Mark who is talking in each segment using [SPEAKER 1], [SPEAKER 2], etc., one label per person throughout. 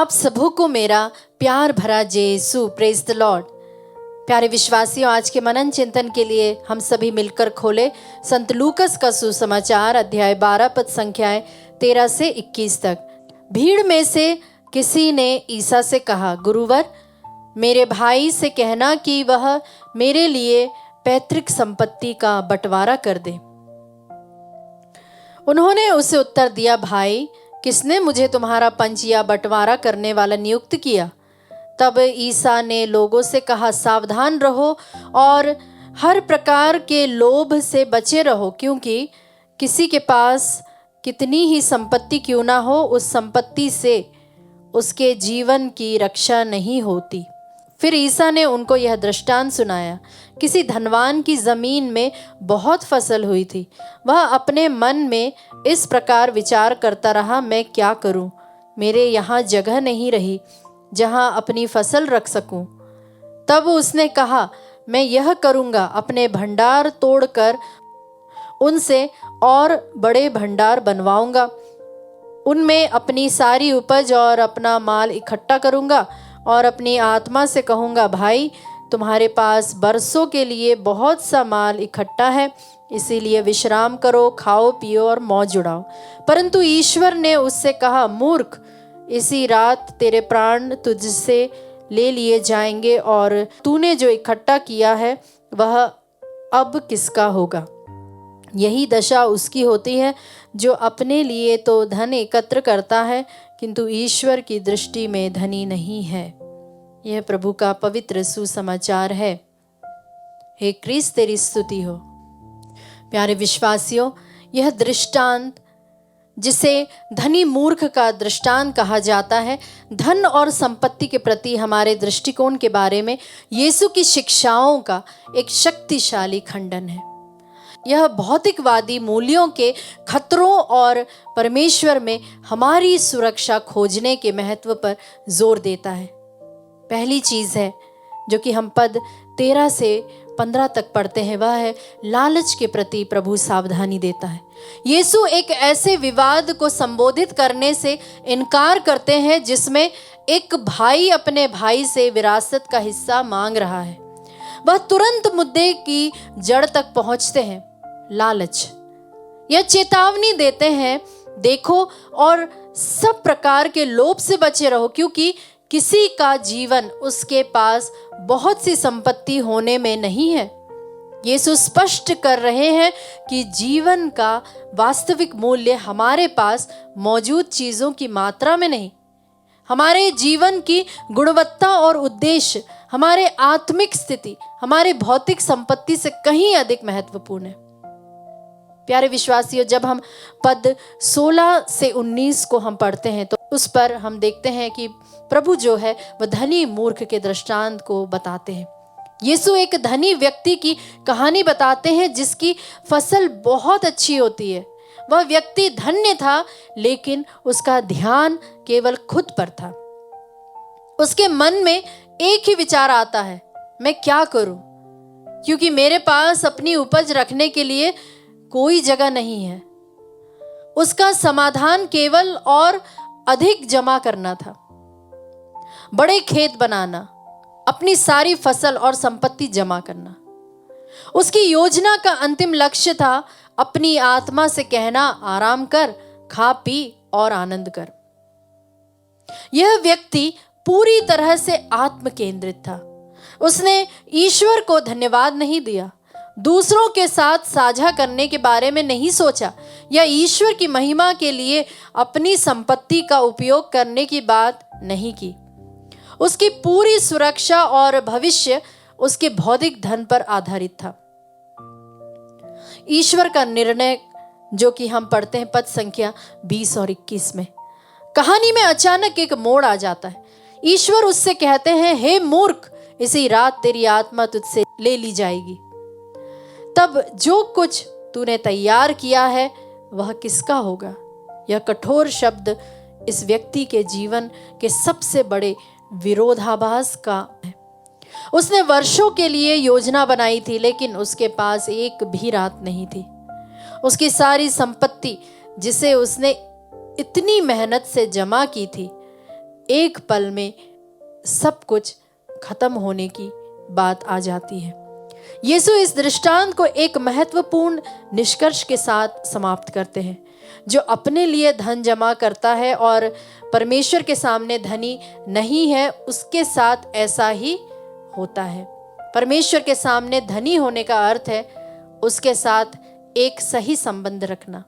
[SPEAKER 1] आप सबों को मेरा प्यार भरा जय यीशु। Praise the Lord. प्यारे विश्वासियों, आज के मनन चिंतन के लिए हम सभी मिलकर खोले संत लूकस का सुसमाचार अध्याय 12 पद संख्याएं 13 से 21 तक। भीड़ में से किसी ने ईसा से कहा, गुरुवर, मेरे भाई से कहना कि वह मेरे लिए पैतृक संपत्ति का बंटवारा कर दे। उन्होंने उसे उत्तर दिया, भाई, किसने मुझे तुम्हारा पंच या बंटवारा करने वाला नियुक्त किया? तब ईसा ने लोगों से कहा, सावधान रहो और हर प्रकार के लोभ से बचे रहो, क्योंकि किसी के पास कितनी ही संपत्ति क्यों ना हो, उस संपत्ति से उसके जीवन की रक्षा नहीं होती। फिर ईसा ने उनको यह दृष्टांत सुनाया। किसी धनवान की जमीन में बहुत फसल हुई थी। वह अपने मन में इस प्रकार विचार करता रहा, मैं क्या करूं? मेरे यहाँ जगह नहीं रही जहाँ अपनी फसल रख सकूं। तब उसने कहा, मैं यह करूंगा, अपने भंडार तोड़कर उनसे और बड़े भंडार बनवाऊंगा। उनमें अपनी सारी उपज और अपना माल इकट्ठा करूंगा और अपनी आत्मा से कहूंगा, भाई, तुम्हारे पास बरसों के लिए बहुत सा माल इकट्ठा है, इसीलिए विश्राम करो, खाओ पियो और मौज उड़ाओ। परंतु ईश्वर ने उससे कहा, मूर्ख, इसी रात तेरे प्राण तुझसे ले लिए जाएंगे और तूने जो इकट्ठा किया है वह अब किसका होगा? यही दशा उसकी होती है जो अपने लिए तो धन एकत्र करता है, किंतु ईश्वर की दृष्टि में धनी नहीं है। यह प्रभु का पवित्र सुसमाचार है। हे क्रिस्त, तेरी स्तुति हो। प्यारे विश्वासियों, यह दृष्टांत जिसे धनी मूर्ख का दृष्टांत कहा जाता है, धन और संपत्ति के प्रति हमारे दृष्टिकोण के बारे में यीशु की शिक्षाओं का एक शक्तिशाली खंडन है। यह भौतिकवादी मूल्यों के खतरों और परमेश्वर में हमारी सुरक्षा खोजने के महत्व पर जोर देता है। पहली चीज है जो कि हम पद 13 से 15 तक पढ़ते हैं, वह है लालच के प्रति प्रभु सावधानी देता है। यीशु एक ऐसे विवाद को संबोधित करने से इनकार करते हैं जिसमें एक भाई अपने भाई से विरासत का हिस्सा मांग रहा है। वह तुरंत मुद्दे की जड़ तक पहुंचते हैं, लालच। यह चेतावनी देते हैं, देखो और सब प्रकार के लोभ से बचे रहो, क्योंकि किसी का जीवन उसके पास बहुत सी संपत्ति होने में नहीं है। यीशु स्पष्ट कर रहे हैं कि जीवन का वास्तविक मूल्य हमारे पास मौजूद चीजों की मात्रा में नहीं, हमारे जीवन की गुणवत्ता और उद्देश्य, हमारे आत्मिक स्थिति, हमारे भौतिक संपत्ति से कहीं अधिक महत्वपूर्ण है। प्यारे विश्वासियों, जब हम पद 16 से 19 को हम पढ़ते हैं तो उस पर हम देखते हैं कि प्रभु जो है वह धनी मूर्ख के दृष्टांत को बताते हैं। यीशु एक धनी व्यक्ति की कहानी बताते हैं जिसकी फसल बहुत अच्छी होती है। वह व्यक्ति धन्य था, लेकिन उसका ध्यान केवल खुद पर था। उसके मन में एक ही विचार आता है, मैं क्या करूं, क्योंकि मेरे पास अपनी उपज रखने के लिए कोई जगह नहीं है। उसका समाधान केवल और अधिक जमा करना था, बड़े खेत बनाना, अपनी सारी फसल और संपत्ति जमा करना। उसकी योजना का अंतिम लक्ष्य था अपनी आत्मा से कहना, आराम कर, खा पी और आनंद कर। यह व्यक्ति पूरी तरह से आत्म केंद्रित था। उसने ईश्वर को धन्यवाद नहीं दिया, दूसरों के साथ साझा करने के बारे में नहीं सोचा, या ईश्वर की महिमा के लिए अपनी संपत्ति का उपयोग करने की बात नहीं की। उसकी पूरी सुरक्षा और भविष्य उसके भौतिक धन पर आधारित था। ईश्वर का निर्णय जो कि हम पढ़ते हैं पद संख्या 20 और 21 में, कहानी में अचानक एक मोड़ आ जाता है। ईश्वर उससे कहते हैं, हे मूर्ख, इसी रात तेरी आत्मा तुझसे ले ली जाएगी। तब जो कुछ तूने तैयार किया है वह किसका होगा? यह कठोर शब्द इस व्यक्ति के जीवन के सबसे बड़े विरोधाभास का है। उसने वर्षों के लिए योजना बनाई थी, लेकिन उसके पास एक भी रात नहीं थी। उसकी सारी संपत्ति जिसे उसने इतनी मेहनत से जमा की थी, एक पल में सब कुछ खत्म होने की बात आ जाती है। यीशु इस दृष्टांत को एक महत्वपूर्ण निष्कर्ष के साथ समाप्त करते हैं। जो अपने लिए धन जमा करता है और परमेश्वर के सामने धनी नहीं है, उसके साथ ऐसा ही होता है। परमेश्वर के सामने धनी होने का अर्थ है उसके साथ एक सही संबंध रखना,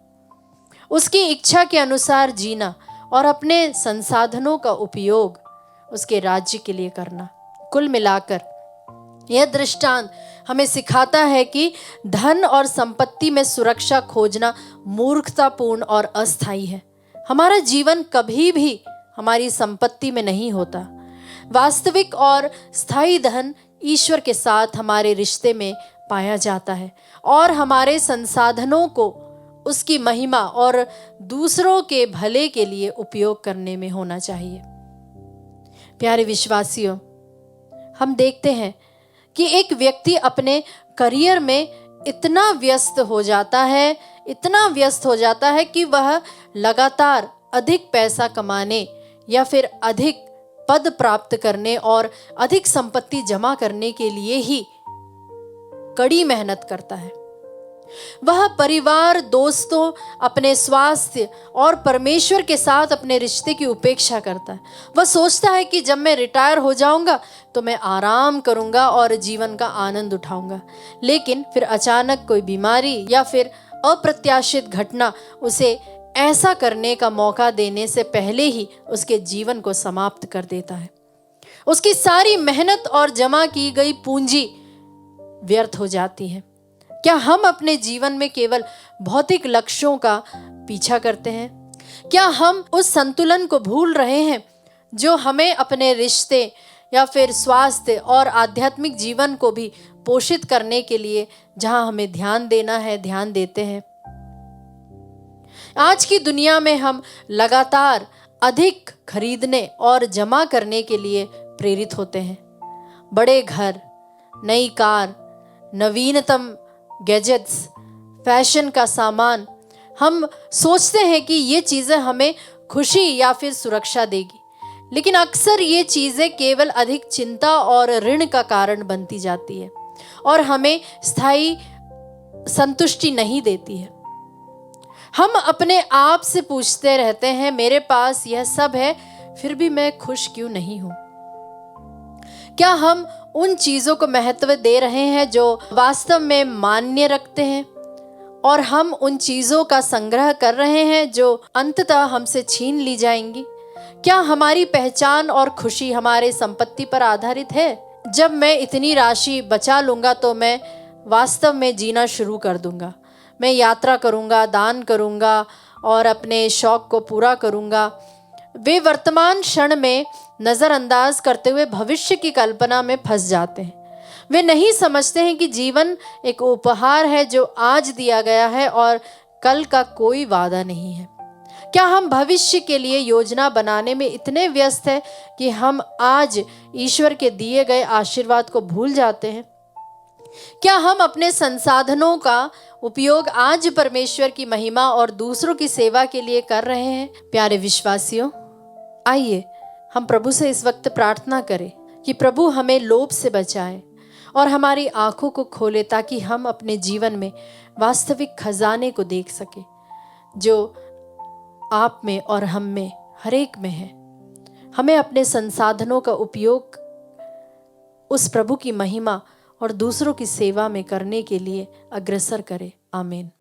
[SPEAKER 1] उसकी इच्छा के अनुसार जीना और अपने संसाधनों का उपयोग उसके राज्य के लिए करना। कुल मिलाकर यह दृष्टांत हमें सिखाता है कि धन और संपत्ति में सुरक्षा खोजना मूर्खतापूर्ण और अस्थायी है। हमारा जीवन कभी भी हमारी संपत्ति में नहीं होता। वास्तविक और स्थायी धन ईश्वर के साथ हमारे रिश्ते में पाया जाता है और हमारे संसाधनों को उसकी महिमा और दूसरों के भले के लिए उपयोग करने में होना चाहिए। प्यारे विश्वासियों, हम देखते हैं कि एक व्यक्ति अपने करियर में इतना व्यस्त हो जाता है कि वह लगातार अधिक पैसा कमाने या फिर अधिक पद प्राप्त करने और अधिक संपत्ति जमा करने के लिए ही कड़ी मेहनत करता है। वह परिवार, दोस्तों, अपने स्वास्थ्य और परमेश्वर के साथ अपने रिश्ते की उपेक्षा करता है। वह सोचता है कि जब मैं रिटायर हो जाऊंगा तो मैं आराम करूंगा और जीवन का आनंद उठाऊंगा। लेकिन फिर अचानक कोई बीमारी या फिर अप्रत्याशित घटना उसे ऐसा करने का मौका देने से पहले ही उसके जीवन को समाप्त कर देता है। उसकी सारी मेहनत और जमा की गई पूंजी व्यर्थ हो जाती है। क्या हम अपने जीवन में केवल भौतिक लक्ष्यों का पीछा करते हैं? क्या हम उस संतुलन को भूल रहे हैं जो हमें अपने रिश्ते या फिर स्वास्थ्य और आध्यात्मिक जीवन को भी पोषित करने के लिए जहां हमें ध्यान देना है, ध्यान देते हैं? आज की दुनिया में हम लगातार अधिक खरीदने और जमा करने के लिए प्रेरित होते हैं। बड़े घर, नई कार, नवीनतम गैजेट्स, फैशन का सामान। हम सोचते हैं कि ये चीज़ें हमें खुशी या फिर सुरक्षा देगी, लेकिन अक्सर ये चीज़ें केवल अधिक चिंता और ऋण का कारण बनती जाती है और हमें स्थायी संतुष्टि नहीं देती है। हम अपने आप से पूछते रहते हैं, मेरे पास यह सब है फिर भी मैं खुश क्यों नहीं हूं? क्या हम उन चीजों को महत्व दे रहे हैं जो वास्तव में मान्य रखते हैं, और हम उन चीजों का संग्रह कर रहे हैं जो अंततः हमसे छीन ली जाएंगी? क्या हमारी पहचान और खुशी हमारे संपत्ति पर आधारित है? जब मैं इतनी राशि बचा लूंगा तो मैं वास्तव में जीना शुरू कर दूंगा। मैं यात्रा करूंगा, दान करूंगा और अपने शौक को पूरा करूंगा। वे वर्तमान क्षण में नज़रअंदाज करते हुए भविष्य की कल्पना में फंस जाते हैं। वे नहीं समझते हैं कि जीवन एक उपहार है जो आज दिया गया है और कल का कोई वादा नहीं है। क्या हम भविष्य के लिए योजना बनाने में इतने व्यस्त हैं कि हम आज ईश्वर के दिए गए आशीर्वाद को भूल जाते हैं? क्या हम अपने संसाधनों का उपयोग आज परमेश्वर की महिमा और दूसरों की सेवा के लिए कर रहे हैं? प्यारे विश्वासियों, आइए हम प्रभु से इस वक्त प्रार्थना करें कि प्रभु हमें लोभ से बचाए और हमारी आंखों को खोले ताकि हम अपने जीवन में वास्तविक खजाने को देख सके जो आप में और हम में हर एक में है। हमें अपने संसाधनों का उपयोग उस प्रभु की महिमा और दूसरों की सेवा में करने के लिए अग्रसर करें। आमीन।